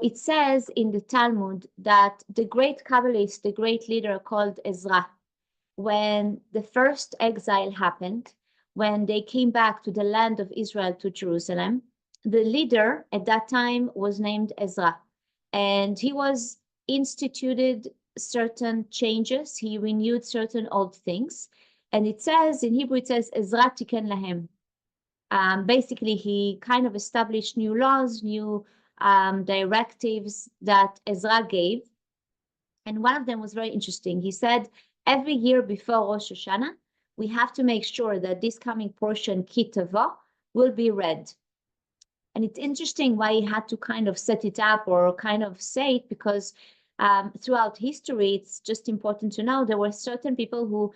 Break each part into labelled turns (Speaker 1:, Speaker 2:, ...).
Speaker 1: it says in the Talmud that the great Kabbalist, the great leader called Ezra, when the first exile happened, when they came back to the land of Israel, to Jerusalem, the leader at that time was named Ezra, and he was instituted certain changes. He renewed certain old things, and it says in Hebrew, it says Ezra tiken lahem. Basically, he kind of established new laws, new directives that Ezra gave, and one of them was very interesting. He said, every year before Rosh Hashanah, we have to make sure that this coming portion, Ki Tavo, will be read. And it's interesting why he had to kind of set it up or kind of say it, because throughout history, it's just important to know there were certain people who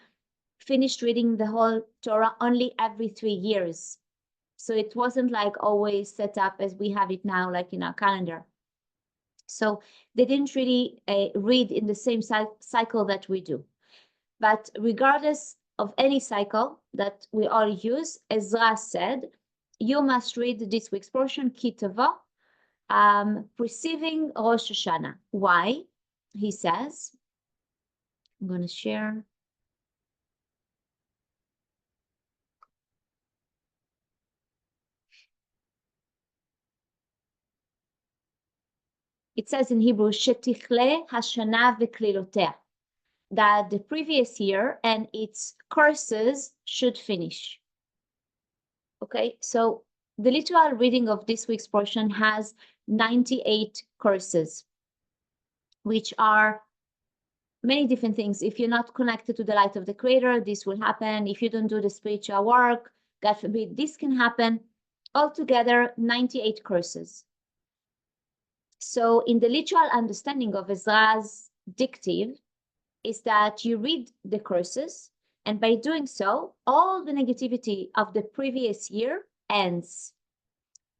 Speaker 1: finished reading the whole Torah only every 3 years. So it wasn't like always set up as we have it now, like in our calendar. So they didn't really read in the same cycle that we do. But regardless of any cycle that we all use, Ezra said, you must read this week's portion, Ki Tavo, preceding Rosh Hashanah. Why? He says, I'm going to share. It says in Hebrew, Shetichle Hashanah v'klilotea, that the previous year and its curses should finish. Okay, so the literal reading of this week's portion has 98 curses, which are many different things. If you're not connected to the light of the Creator, this will happen. If you don't do the spiritual work, God forbid, this can happen. Altogether, 98 curses. So in the literal understanding of Ezra's dictive is that you read the curses, and by doing so, all the negativity of the previous year ends.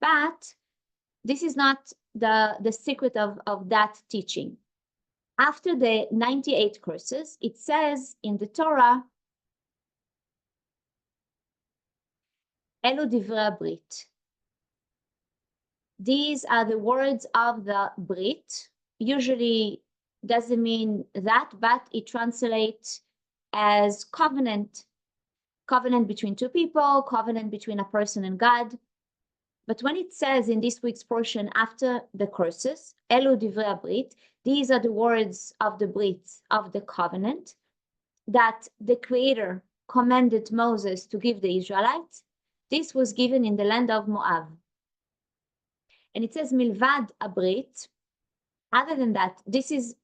Speaker 1: But this is not the secret of that teaching. After the 98 curses, it says in the Torah, Elu divrei brit. These are the words of the Brit. Usually doesn't mean that, but it translates as covenant. Covenant between two people, covenant between a person and God. But when it says in this week's portion after the curses, Elu divrei brit, these are the words of the Brit, of the covenant, that the Creator commanded Moses to give the Israelites. This was given in the land of Moab. And it says milvad abrit. Other than that, this is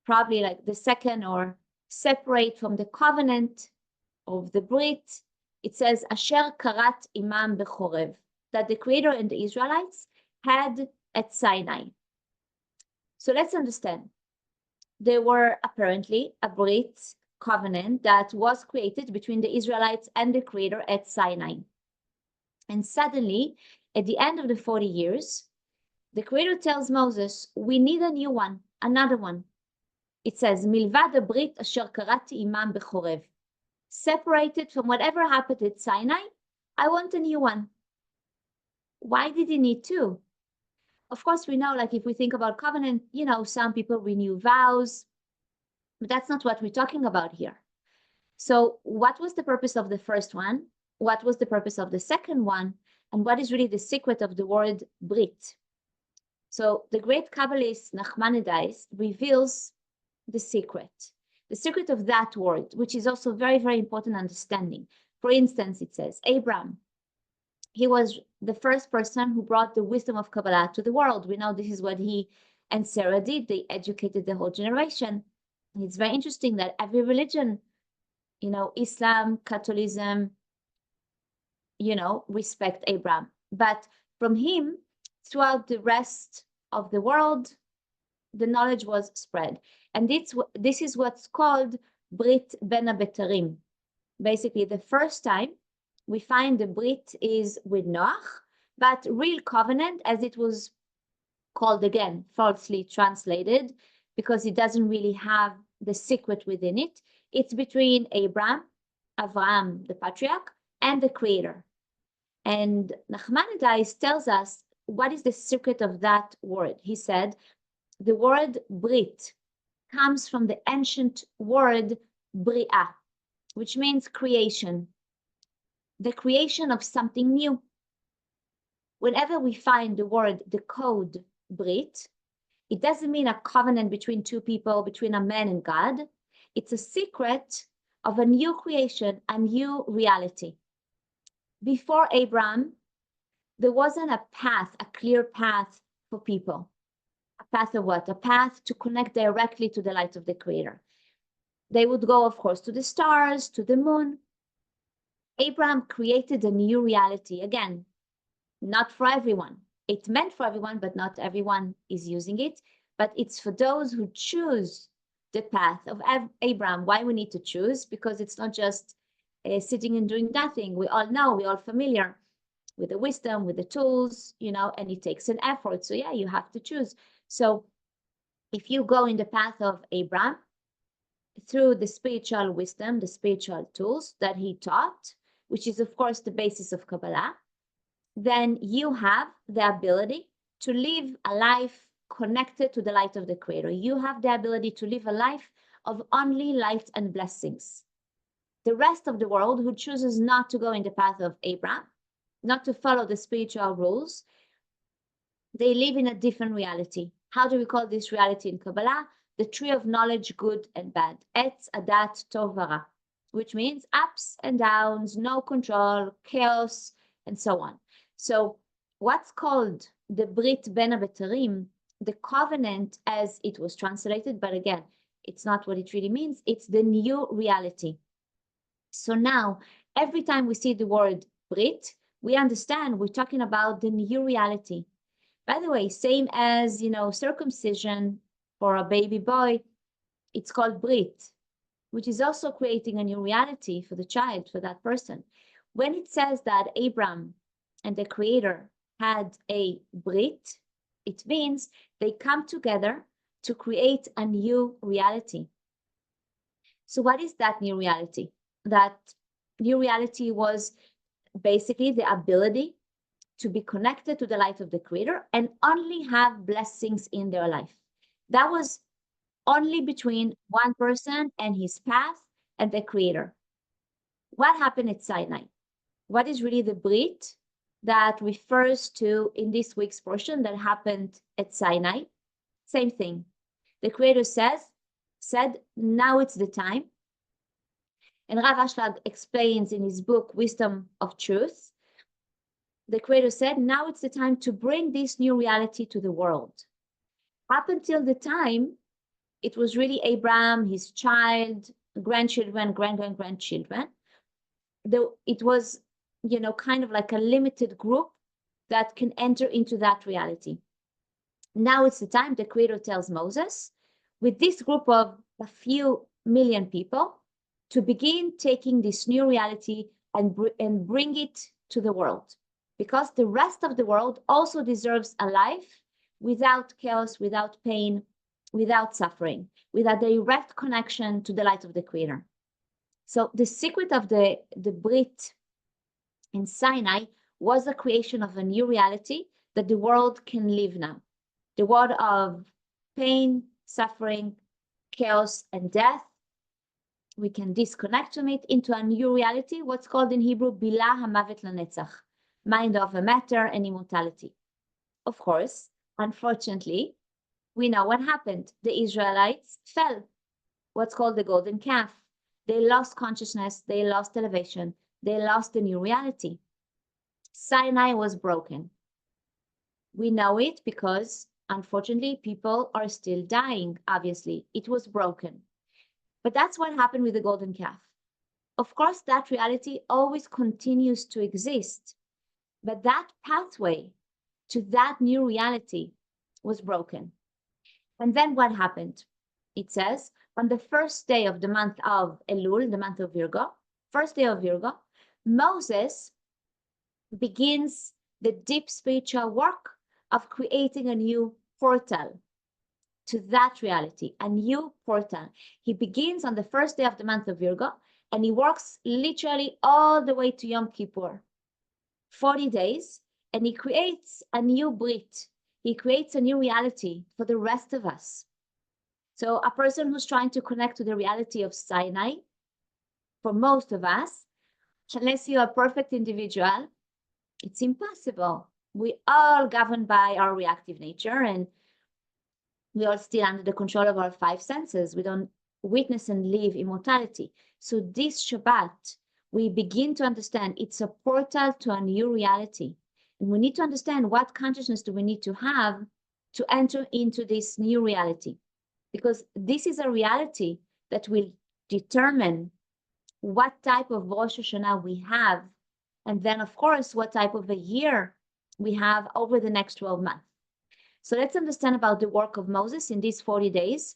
Speaker 1: probably like the second or separate from the covenant of the Brit. It says asher karat imam bechorev, that the Creator and the Israelites had at Sinai. So let's understand. There were apparently a Brit covenant that was created between the Israelites and the Creator at Sinai. And suddenly, at the end of the 40 years, the Creator tells Moses, we need a new one, another one. It says, milvad brit asher karati imam bechorev. Separated from whatever happened at Sinai, I want a new one. Why did he need two? Of course, we know, like if we think about covenant, you know, some people renew vows, but that's not what we're talking about here. So what was the purpose of the first one? What was the purpose of the second one? And what is really the secret of the word Brit? So the great Kabbalist Nachmanides reveals the secret of that word, which is also very, very important understanding. For instance, it says, Abraham, he was the first person who brought the wisdom of Kabbalah to the world. We know this is what he and Sarah did. They educated the whole generation. And it's very interesting that every religion, you know, Islam, Catholicism, you know, respect Abraham. But from him, throughout the rest of the world, the knowledge was spread. And this is what's called Brit Ben Abetarim. Basically, the first time we find the Brit is with Noach, but real covenant, as it was called again, falsely translated, because it doesn't really have the secret within it. It's between Abraham, Avraham, the patriarch, and the Creator. And Nachmanides tells us what is the secret of that word? He said, the word Brit comes from the ancient word Bria, which means creation, the creation of something new. Whenever we find the word, the code Brit, it doesn't mean a covenant between two people, between a man and God. It's a secret of a new creation, a new reality. Before Abraham, there wasn't a path, a clear path for people. A path of what? A path to connect directly to the light of the Creator. They would go, of course, to the stars, to the moon. Abraham created a new reality. Again, not for everyone. It's meant for everyone, but not everyone is using it. But it's for those who choose the path of Abraham. Why we need to choose? Because it's not just sitting and doing nothing. We all know, we're all familiar with the wisdom, with the tools, and it takes an effort. So yeah, you have to choose. So if you go in the path of Abraham, through the spiritual wisdom, the spiritual tools that he taught, which is of course the basis of Kabbalah, then you have the ability to live a life connected to the light of the Creator. You have the ability to live a life of only light and blessings. The rest of the world who chooses not to go in the path of Abraham, not to follow the spiritual rules, they live in a different reality. How do we call this reality in Kabbalah? The tree of knowledge, good and bad. Etz Adat Tov Vara, which means ups and downs, no control, chaos, and so on. So what's called the Brit Ben HaBetarim, the covenant as it was translated, but again, it's not what it really means. It's the new reality. So now, every time we see the word Brit, we understand we're talking about the new reality. By the way, same as, circumcision for a baby boy, it's called Brit, which is also creating a new reality for the child, for that person. When it says that Abraham and the Creator had a Brit, it means they come together to create a new reality. So what is that new reality? That new reality was basically the ability to be connected to the light of the Creator and only have blessings in their life. That was only between one person and his path and the Creator. What happened at Sinai? What is really the Brit that refers to in this week's portion that happened at Sinai? Same thing. The Creator said, now it's the time. And Rav Ashlag explains in his book, Wisdom of Truth, the Creator said, now it's the time to bring this new reality to the world. Up until the time, it was really Abraham, his child, grandchildren, grandchildren. It was, kind of like a limited group that can enter into that reality. Now it's the time, the Creator tells Moses, with this group of a few million people, to begin taking this new reality and bring it to the world. Because the rest of the world also deserves a life without chaos, without pain, without suffering, with a direct connection to the light of the Creator. So the secret of the Brit in Sinai was the creation of a new reality that the world can live now. The world of pain, suffering, chaos, and death, we can disconnect from it into a new reality, what's called in Hebrew, Bilah HaMavet LaNetzach, mind over matter and immortality. Of course, unfortunately, we know what happened. The Israelites fell, what's called the golden calf. They lost consciousness, they lost elevation, they lost the new reality. Sinai was broken. We know it because, unfortunately, people are still dying, obviously. It was broken. But that's what happened with the golden calf. Of course, that reality always continues to exist, but that pathway to that new reality was broken. And then what happened? It says, on the first day of the month of Elul, the month of Virgo, first day of Virgo, Moses begins the deep spiritual work of creating a new portal to that reality, a new portal. He begins on the first day of the month of Virgo, and he works literally all the way to Yom Kippur, 40 days, and he creates a new Brit. He creates a new reality for the rest of us. So a person who's trying to connect to the reality of Sinai, for most of us, unless you're a perfect individual, it's impossible. We all governed by our reactive nature, and we are still under the control of our five senses. We don't witness and live immortality. So this Shabbat, we begin to understand it's a portal to a new reality. And we need to understand what consciousness do we need to have to enter into this new reality. Because this is a reality that will determine what type of Rosh Hashanah we have. And then, of course, what type of a year we have over the next 12 months. So let's understand about the work of Moses in these 40 days,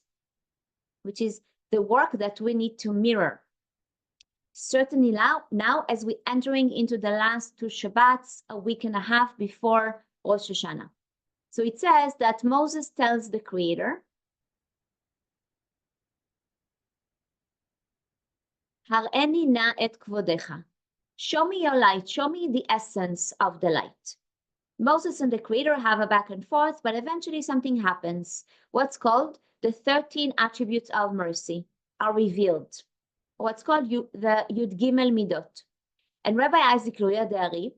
Speaker 1: which is the work that we need to mirror. Certainly now as we're entering into the last two Shabbats, a week and a half before Rosh Hashanah. So it says that Moses tells the Creator, Har'eni na et kvodecha. Show me your light, show me the essence of the light. Moses and the Creator have a back and forth, but eventually something happens. What's called the 13 attributes of mercy are revealed. What's called the Yud Gimel Midot. And Rabbi Isaac Luria De'ari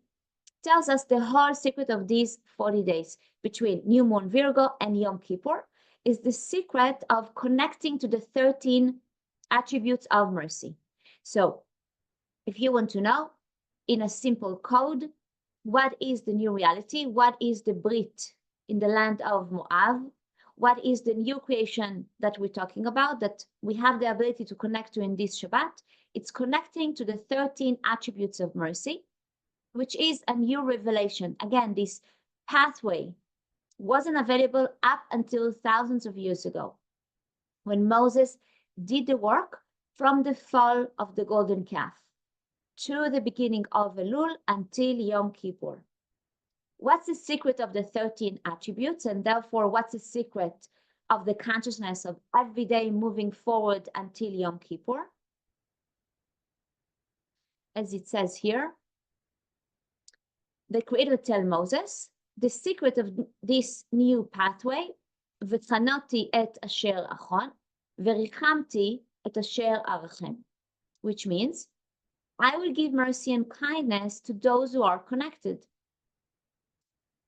Speaker 1: tells us the whole secret of these 40 days between New Moon Virgo and Yom Kippur is the secret of connecting to the 13 attributes of mercy. So if you want to know in a simple code, what is the new reality? What is the Brit in the land of Moab? What is the new creation that we're talking about, that we have the ability to connect to in this Shabbat? It's connecting to the 13 attributes of mercy, which is a new revelation. Again, this pathway wasn't available up until thousands of years ago, when Moses did the work from the fall of the golden calf to the beginning of Elul until Yom Kippur. What's the secret of the 13 attributes? And therefore, what's the secret of the consciousness of every day moving forward until Yom Kippur? As it says here, the Creator tells Moses, the secret of this new pathway, v'tzanoti et asher achon, v'richamti et asher arachem, which means, I will give mercy and kindness to those who are connected.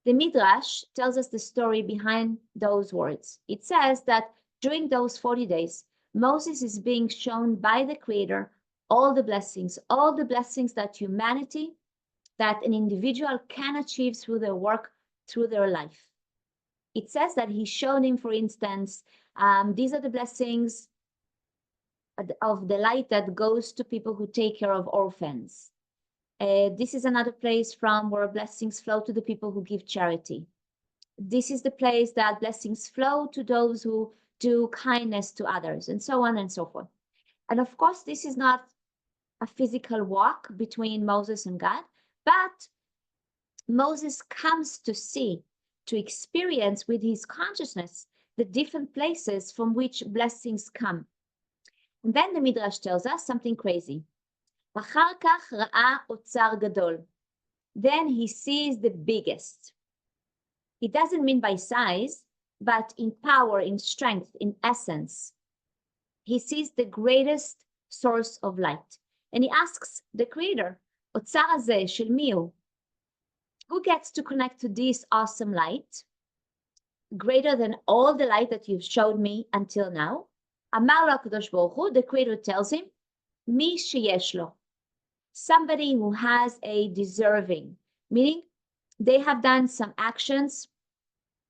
Speaker 1: The Midrash tells us the story behind those words. It says that during those 40 days, Moses is being shown by the Creator all the blessings that humanity, that an individual can achieve through their work, through their life. It says that he showed him, for instance, these are the blessings of the light that goes to people who take care of orphans. This is another place from where blessings flow to the people who give charity. This is the place that blessings flow to those who do kindness to others, and so on and so forth. And of course, this is not a physical walk between Moses and God, but Moses comes to see, to experience with his consciousness the different places from which blessings come. And then the Midrash tells us something crazy. אחר כך ראה אוצר גדול. Then he sees the biggest. It doesn't mean by size, but in power, in strength, in essence. He sees the greatest source of light. And he asks the Creator, אוצר הזה של מי הוא? Who gets to connect to this awesome light, greater than all the light that you've showed me until now? אמר לו הקדוש ברוך הוא, the Creator tells him, מי שיש לו. Somebody who has a deserving, meaning they have done some actions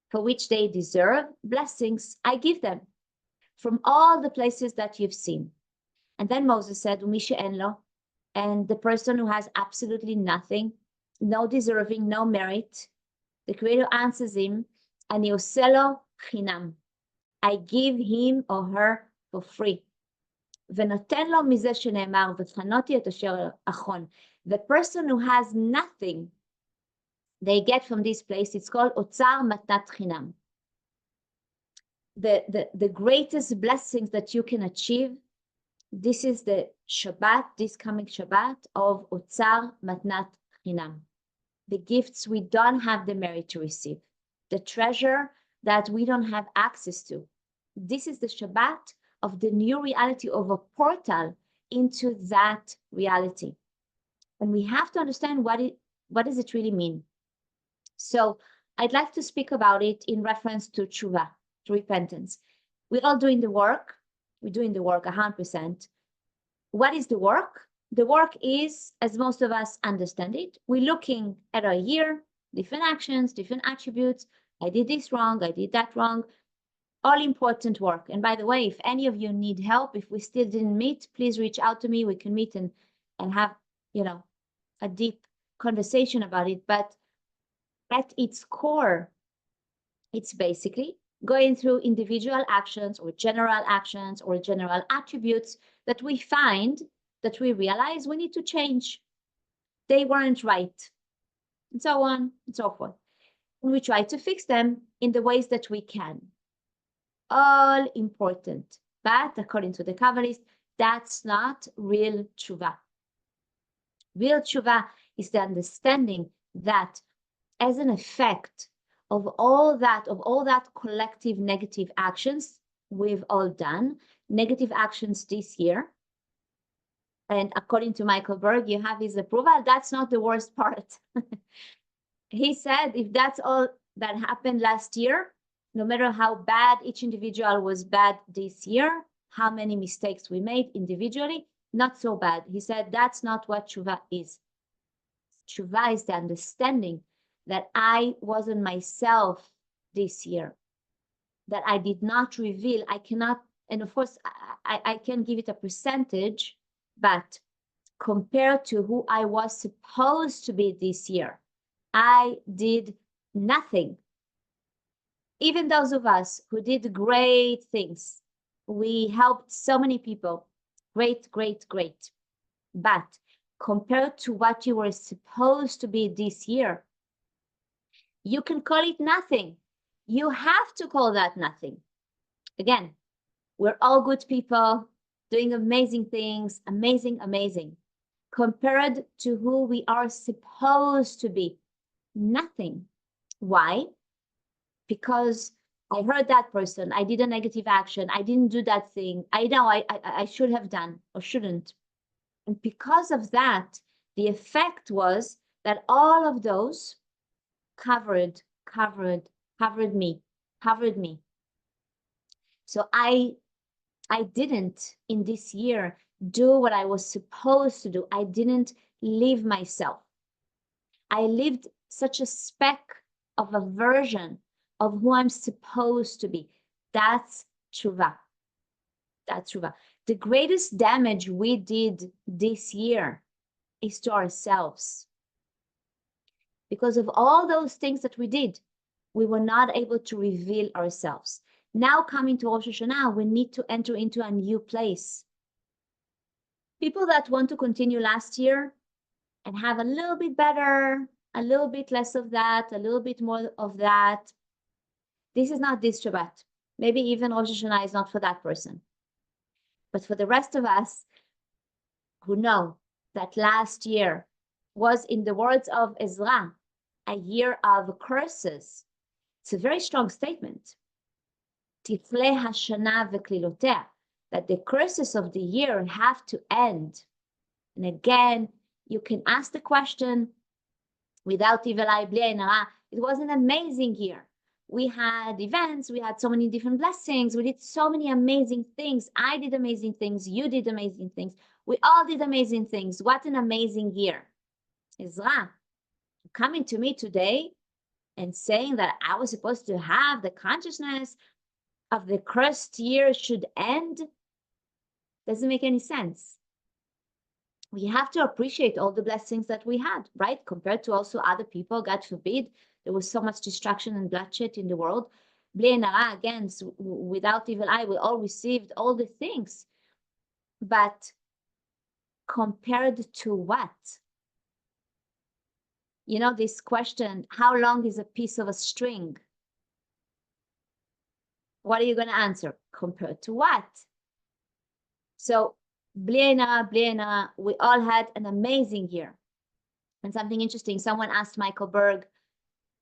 Speaker 1: for which they deserve blessings, I give them from all the places that you've seen. And then Moses said, ומי שאין לו, and the person who has absolutely nothing, no deserving, no merit, the Creator answers him, אני עושה לו חינם. I give him or her for free. ונותן לו מזה שנאמר, וצחנותי את אשר אחון. The person who has nothing, they get from this place, it's called אוצר מתנת חינם. The greatest blessings that you can achieve, this is the Shabbat, this coming Shabbat of אוצר מתנת חינם. the gifts we don't have the merit to receive, the treasure that we don't have access to. This is the Shabbat of the new reality, of a portal into that reality. And we have to understand what does it really mean. So I'd like to speak about it in reference to tshuva, to repentance. We're all doing the work. We're doing the work 100%. What is the work? The work is, as most of us understand it, we're looking at our year, different actions, different attributes. I did this wrong, I did that wrong. All important work. And by the way, if any of you need help, if we still didn't meet, please reach out to me. We can meet and have, a deep conversation about it. But at its core, it's basically going through individual actions or general attributes that we find, that we realize we need to change. They weren't right, and so on and so forth. And we try to fix them in the ways that we can. All important. But according to the Kabbalists, that's not real tshuva. Real tshuva is the understanding that as an effect of all that collective negative actions we've all done, negative actions this year, and according to Michael Berg, you have his approval, that's not the worst part. He said, if that's all that happened last year, no matter how bad each individual was bad this year, how many mistakes we made individually, not so bad. He said, that's not what tshuva is. Tshuva is the understanding that I wasn't myself this year, that I did not reveal, I cannot, and of course, I can give it a percentage, but compared to who I was supposed to be this year, I did nothing. Even those of us who did great things, we helped so many people, great, great, great. But compared to what you were supposed to be this year, you can call it nothing. You have to call that nothing. Again, we're all good people doing amazing things, amazing. Compared to who we are supposed to be, nothing. Why? Because I heard that person, I did a negative action, I didn't do that thing, I know I should have done or shouldn't. And because of that, the effect was that all of those covered me. So I didn't in this year do what I was supposed to do. I didn't live myself. I lived such a speck of a version of who I'm supposed to be. That's tshuva. That's tshuva. The greatest damage we did this year is to ourselves. Because of all those things that we did, we were not able to reveal ourselves. Now coming to Rosh Hashanah, we need to enter into a new place. People that want to continue last year and have a little bit better, a little bit less of that, a little bit more of that, this is not this Shabbat. Maybe even Rosh Hashanah is not for that person. But for the rest of us who know that last year was, in the words of Ezra, a year of curses, it's a very strong statement. Tifle Hashanah v'klilotea, that the curses of the year have to end. And again, you can ask the question, without evil eye, bli ein hara, it was an amazing year. We had events, we had so many different blessings, we did so many amazing things. I did amazing things, you did amazing things, we all did amazing things. What an amazing year. Ezra, coming to me today and saying that I was supposed to have the consciousness of the cursed year should end, doesn't make any sense. We have to appreciate all the blessings that we had, right? Compared to also other people, God forbid, there was so much destruction and bloodshed in the world. Bli ein hara, again, without evil eye, we all received all the things. But compared to what? You know, this question, how long is a piece of a string? What are you going to answer? Compared to what? So, bli ein hara, we all had an amazing year. And something interesting, someone asked Michael Berg,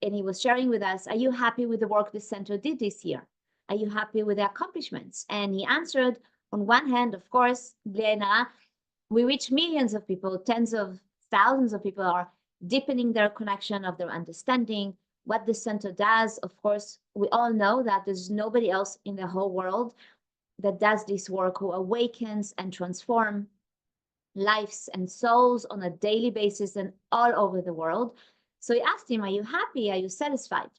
Speaker 1: and he was sharing with us, are you happy with the work the center did this year? Are you happy with the accomplishments? And he answered, on one hand, of course, we reach millions of people, tens of thousands of people are deepening their connection of their understanding, what the center does. Of course, we all know that there's nobody else in the whole world that does this work, who awakens and transform lives and souls on a daily basis and all over the world. So he asked him, are you happy? Are you satisfied?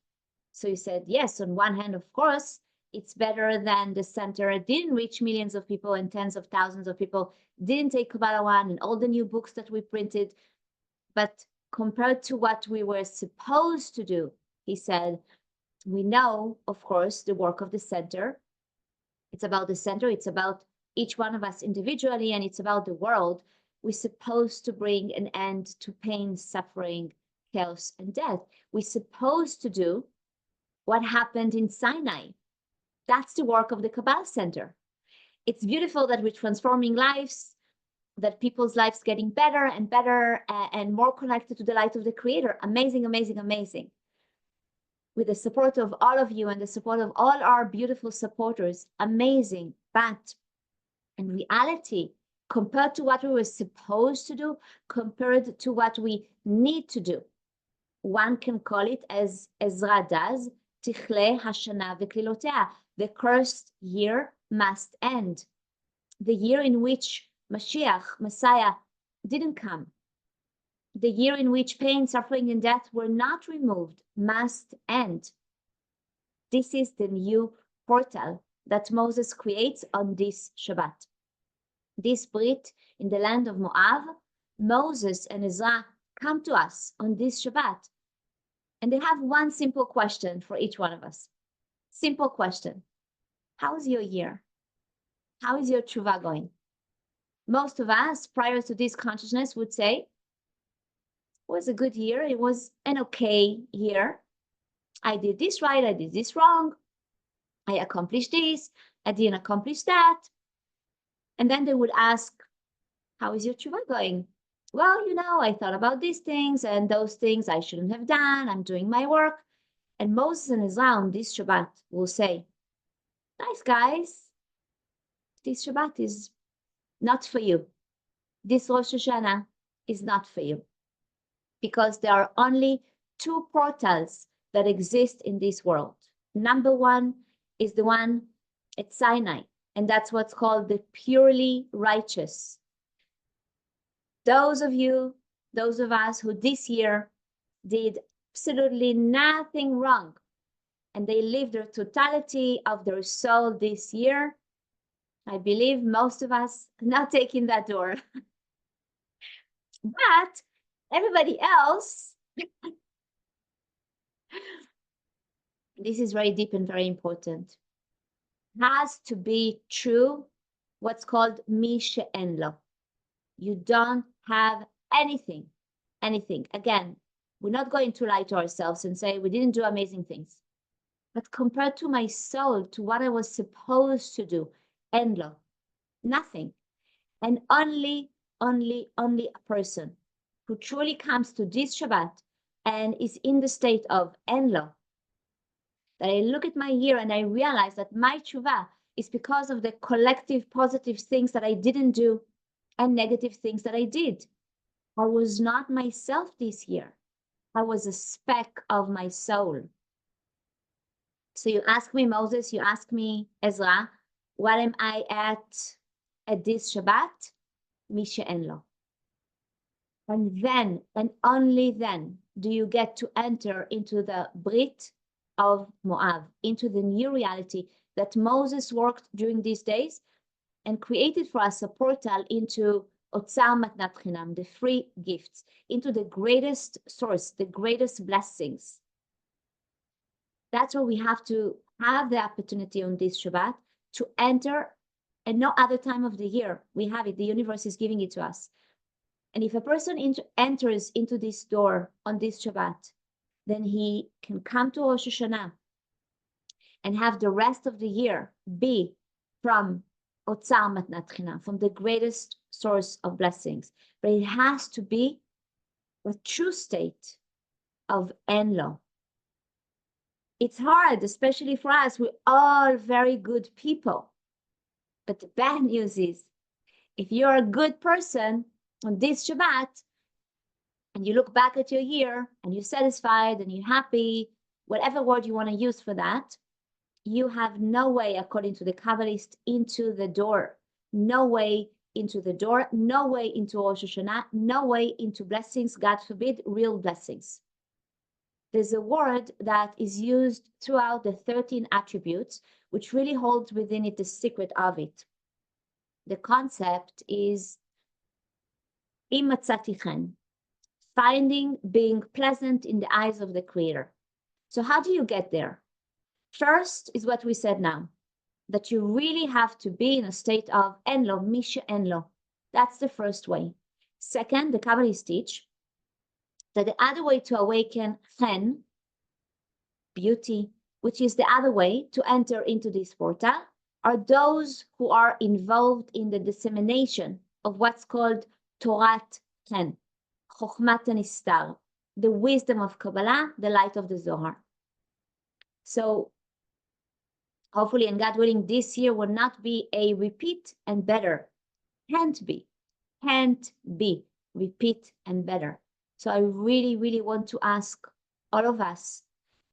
Speaker 1: So he said, yes, on one hand, of course, it's better than the center didn't reach millions of people and tens of thousands of people, didn't take Kabbalah One and all the new books that we printed. But compared to what we were supposed to do, he said, we know, of course, the work of the center. It's about the center. It's about each one of us individually, and it's about the world. We're supposed to bring an end to pain, suffering, chaos, and death. We're supposed to do what happened in Sinai. That's the work of the Kabbalah Center. It's beautiful that we're transforming lives, that people's lives getting better and better and more connected to the light of the Creator. Amazing, amazing, amazing. With the support of all of you and the support of all our beautiful supporters, amazing. But in reality, compared to what we were supposed to do, compared to what we need to do, one can call it, as Ezra does, Tichle Hashanah v'Klilotea. The cursed year must end. The year in which Mashiach, Messiah, didn't come. The year in which pain, suffering, and death were not removed must end. This is the new portal that Moses creates on this Shabbat. This Brit in the land of Moab, Moses and Ezra come to us on this Shabbat. And they have one simple question for each one of us. Simple question. How is your year? How is your tshuva going? Most of us, prior to this consciousness, would say, it was a good year. It was an okay year. I did this right. I did this wrong. I accomplished this. I didn't accomplish that. And then they would ask, how is your tshuva going? Well, I thought about these things and those things I shouldn't have done. I'm doing my work. And Moses and Ezra on this Shabbat will say, nice guys, this Shabbat is not for you. This Rosh Hashanah is not for you. Because there are only two portals that exist in this world. Number one is the one at Sinai, and that's what's called the purely righteous. Those of us who this year did absolutely nothing wrong, and they lived their totality of their soul this year, I believe most of us are not taking that door. But everybody else, this is very deep and very important, has to be true, what's called mi she'en lo. You don't have anything. Again, we're not going to lie to ourselves and say we didn't do amazing things. But compared to my soul, to what I was supposed to do, en lo, nothing. And only a person who truly comes to this Shabbat and is in the state of en lo, that I look at my year and I realize that my tshuva is because of the collective positive things that I didn't do and negative things that I did. I was not myself this year. I was a speck of my soul. So you ask me, Moses, you ask me, Ezra, what am I at this Shabbat? Mi she'en lo. And then, and only then, do you get to enter into the Brit of Moab, into the new reality that Moses worked during these days and created for us a portal into Otzar Matnat Chinam, the free gifts, into the greatest source, the greatest blessings. That's where we have to have the opportunity on this Shabbat to enter, and no other time of the year. We have it, the universe is giving it to us. And if a person enters into this door on this Shabbat, then he can come to Rosh Hashanah and have the rest of the year be from Otzar Matnat Chinam, from the greatest source of blessings. But it has to be a true state of Enlo. It's hard, especially for us. We're all very good people. But the bad news is, if you're a good person on this Shabbat, and you look back at your year, and you're satisfied, and you're happy, whatever word you want to use for that, you have no way, according to the Kabbalist, into the door. No way into the door, no way into Rosh Hashanah, no way into blessings, God forbid, real blessings. There's a word that is used throughout the 13 attributes, which really holds within it the secret of it. The concept is imatzatichen, finding being pleasant in the eyes of the Creator. So how do you get there? First is what we said now, that you really have to be in a state of enlo, misha enlo. That's the first way. Second, the Kabbalists teach that the other way to awaken chen, beauty, which is the other way to enter into this portal, are those who are involved in the dissemination of what's called Torat chen, Chokhmat Nistar, the wisdom of Kabbalah, the light of the Zohar. So hopefully, and God willing, this year will not be a repeat and better. Can't be, repeat and better. So I really, really want to ask all of us,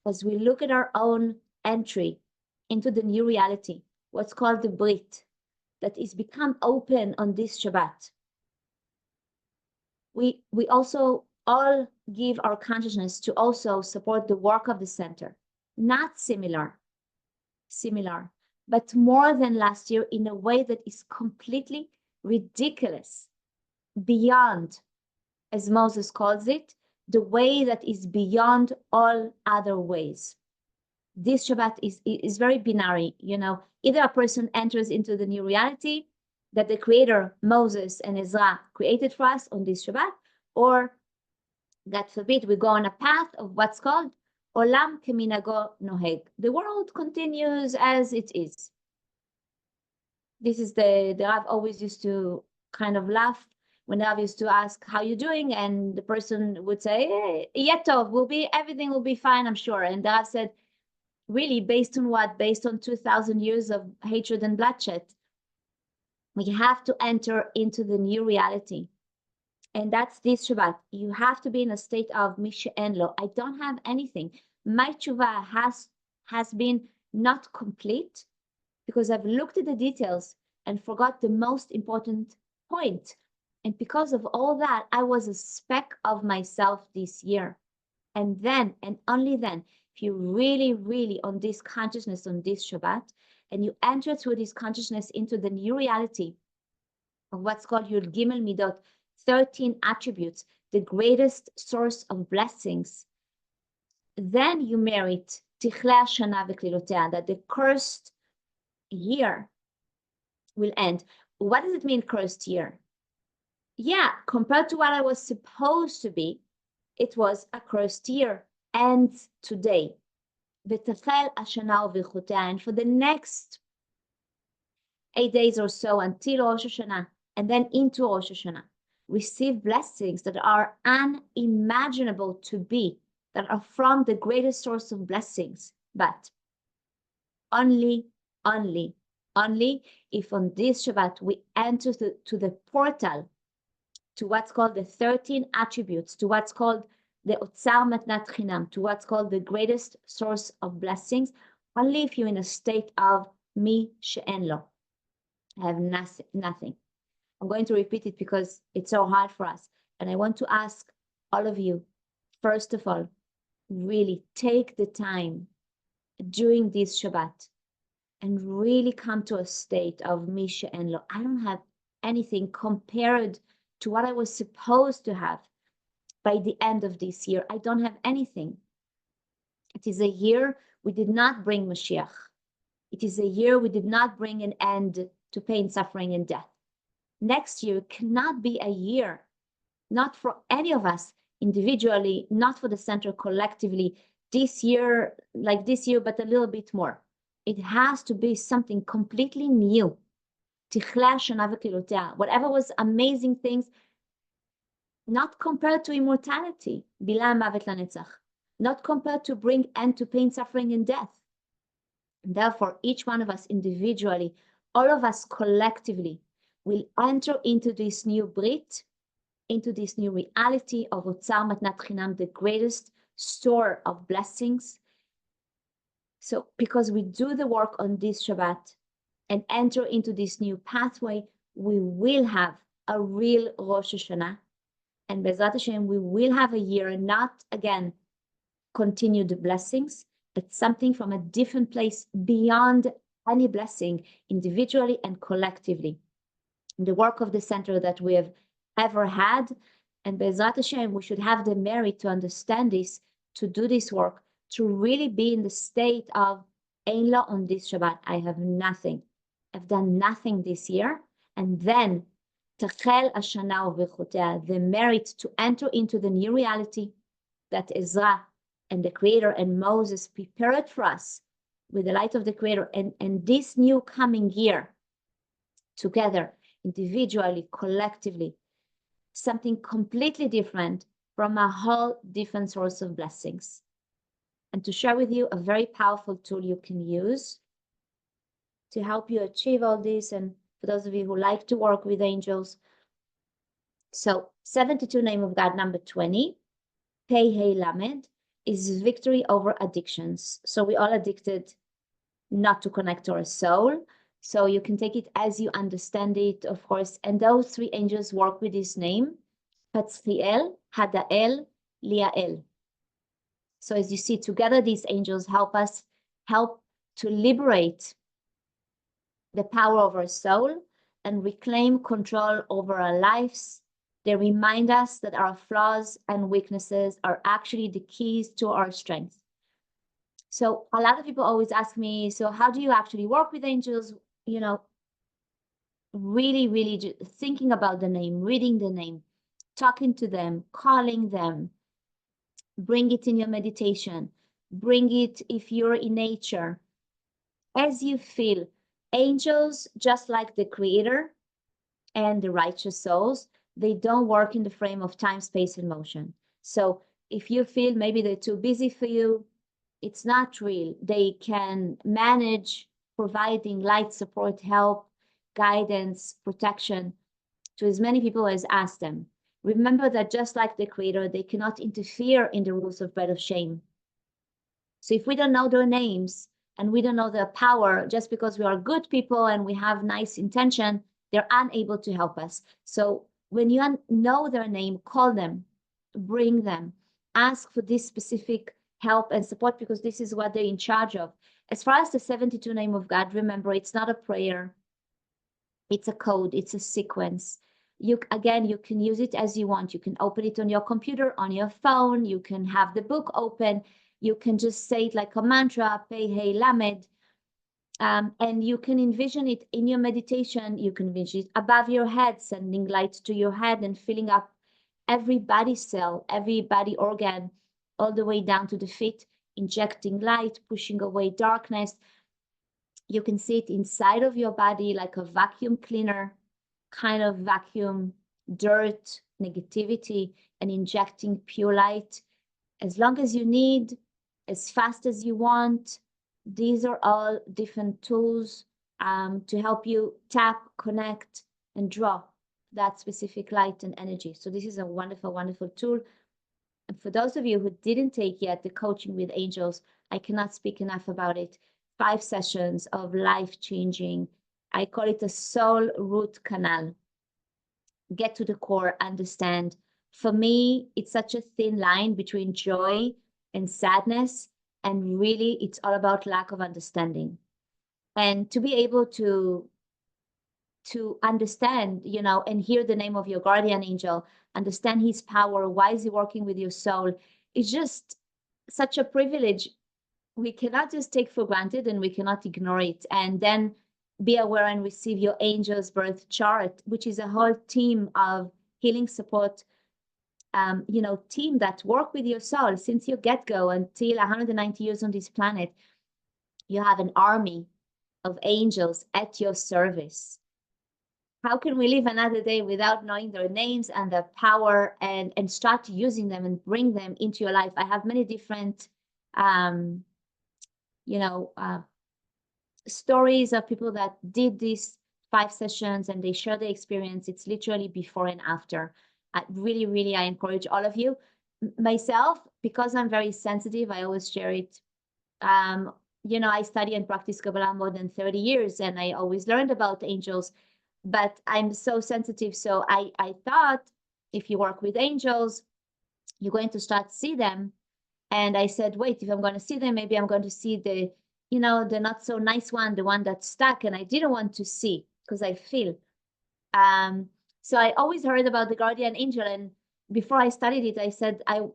Speaker 1: as we look at our own entry into the new reality, what's called the Brit, that is become open on this Shabbat. We also all give our consciousness to also support the work of the center, not similar, but more than last year in a way that is completely ridiculous, beyond, as Moses calls it, the way that is beyond all other ways. This Shabbat is very binary, either a person enters into the new reality that the Creator, Moses and Ezra created for us on this Shabbat, or God forbid, we go on a path of what's called Olam keminago noheg. The world continues as it is. This is the Rav always used to kind of laugh when Rav used to ask, how you doing? And the person would say, Yetov, everything will be fine, I'm sure. And the Rav said, really, based on what? Based on 2,000 years of hatred and bloodshed. We have to enter into the new reality. And that's this Shabbat. You have to be in a state of Misha Enlo. I don't have anything. My tshuva has been not complete because I've looked at the details and forgot the most important point. And because of all that, I was a speck of myself this year. And then, and only then, if you really, really on this consciousness, on this Shabbat, and you enter through this consciousness into the new reality of what's called Yud Gimel Midot, 13 attributes, the greatest source of blessings, then you merit Tichle Hashanah v'Klilotea, that the cursed year will end. What does it mean, cursed year? Yeah, compared to what I was supposed to be, it was a cursed year. And today, V'Tachel Hashanah v'Chutea, and for the next 8 days or so until Rosh Hashanah, and then into Rosh Hashanah, receive blessings that are unimaginable to be, that are from the greatest source of blessings, but only if on this Shabbat we enter to the portal, to what's called the 13 attributes, to what's called the Otzar Matnat Chinam, to what's called the greatest source of blessings, only if you're in a state of Mi She'en Lo. I have nothing. I'm going to repeat it because it's so hard for us. And I want to ask all of you, first of all, really take the time during this Shabbat and really come to a state of Mi She'en Lo. I don't have anything compared to what I was supposed to have by the end of this year. I don't have anything. It is a year we did not bring Mashiach. It is a year we did not bring an end to pain, suffering, and death. Next year cannot be a year, not for any of us individually, not for the center collectively, this year, like this year, but a little bit more. It has to be something completely new. Whatever was amazing things, not compared to immortality, bila mavet lanetzach, not compared to bring end to pain, suffering, and death. And therefore, each one of us individually, all of us collectively, will enter into this new Brit, into this new reality of Otzar Matnat Chinam, the greatest store of blessings. So because we do the work on this Shabbat and enter into this new pathway, we will have a real Rosh Hashanah. And Bezrat Hashem, we will have a year, not again, continued blessings, but something from a different place beyond any blessing, individually and collectively. The work of the center that we have ever had, and Bezrat Hashem, we should have the merit to understand this, to do this work, to really be in the state of Ein lo on this Shabbat. I have nothing. I've done nothing this year. And then Techel Hashanah u'Birchotea, the merit to enter into the new reality that Ezra and the Creator and Moses prepared for us with the light of the Creator, and this new coming year, together, individually, collectively, something completely different from a whole different source of blessings. And to share with you a very powerful tool you can use to help you achieve all this, and for those of you who like to work with angels. So 72 name of God, number 20, Pei Hei Lamed, is victory over addictions. So we all addicted not to connect to our soul. So you can take it as you understand it, of course. And those three angels work with this name, Patzriel, Hadael, Liael. So as you see, together these angels help us, help to liberate the power of our soul and reclaim control over our lives. They remind us that our flaws and weaknesses are actually the keys to our strength. So a lot of people always ask me, so how do you actually work with angels? You know, really thinking about the name, reading the name, talking to them, calling them, bring it in your meditation, bring it if you're in nature, as you feel. Angels, just like the Creator and the righteous souls, they don't work in the frame of time, space, and motion. So if you feel maybe they're too busy for you, it's not real. They can manage providing light, support, help, guidance, protection to as many people as ask them. Remember that just like the Creator, they cannot interfere in the rules of bread of shame. So if we don't know their names and we don't know their power, just because we are good people and we have nice intention, they're unable to help us. So when you know their name, call them, bring them, ask for this specific help and support, because this is what they're in charge of. As far as the 72 name of God, remember, it's not a prayer. It's a code, it's a sequence. You can use it as you want. You can open it on your computer, on your phone. You can have the book open. You can just say it like a mantra, Pei Hei Lamed. And you can envision it in your meditation. You can envision it above your head, sending light to your head and filling up every body cell, every body organ, all the way down to the feet, injecting light, pushing away darkness. You can see it inside of your body like a vacuum cleaner, kind of vacuum dirt, negativity, and injecting pure light as long as you need, as fast as you want. These are all different tools to help you tap, connect, and draw that specific light and energy. So this is a wonderful, wonderful tool. And for those of you who didn't take yet the coaching with angels, I cannot speak enough about it. 5 sessions of life-changing. I call it a soul root canal. Get to the core, understand. For me, it's such a thin line between joy and sadness. And really, it's all about lack of understanding. And to be able to understand, and hear the name of your guardian angel, understand his power, why is he working with your soul, it's just such a privilege. We cannot just take for granted, and we cannot ignore it. And then be aware and receive your angel's birth chart, which is a whole team of healing support, team that work with your soul since your get-go until 190 years on this planet. You have an army of angels at your service. how can we live another day without knowing their names and their power, and start using them and bring them into your life? I have many different um, you know, stories of people that did these 5 sessions and they share the experience. It's literally before and after. I really, I encourage all of you. Myself, because I'm very sensitive, I always share it. I study and practice Kabbalah more than 30 years, and I always learned about angels, but I'm so sensitive. So I thought if you work with angels, you're going to start to see them. And I said, wait, if I'm going to see them, maybe I'm going to see the not so nice one, the one that's stuck. And I didn't want to see because I feel. So I always heard about the guardian angel. And before I studied it, I said, a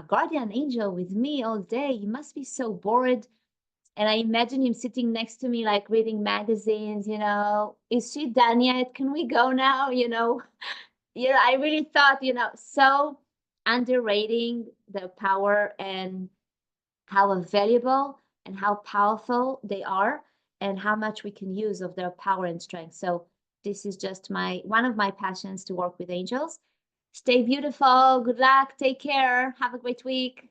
Speaker 1: guardian angel with me all day, he must be so bored. And I imagine him sitting next to me, like reading magazines, is she done yet? Can we go now? I really thought, so underrating their power and how valuable and how powerful they are, and how much we can use of their power and strength. So this is just one of my passions, to work with angels. Stay beautiful. Good luck. Take care. Have a great week.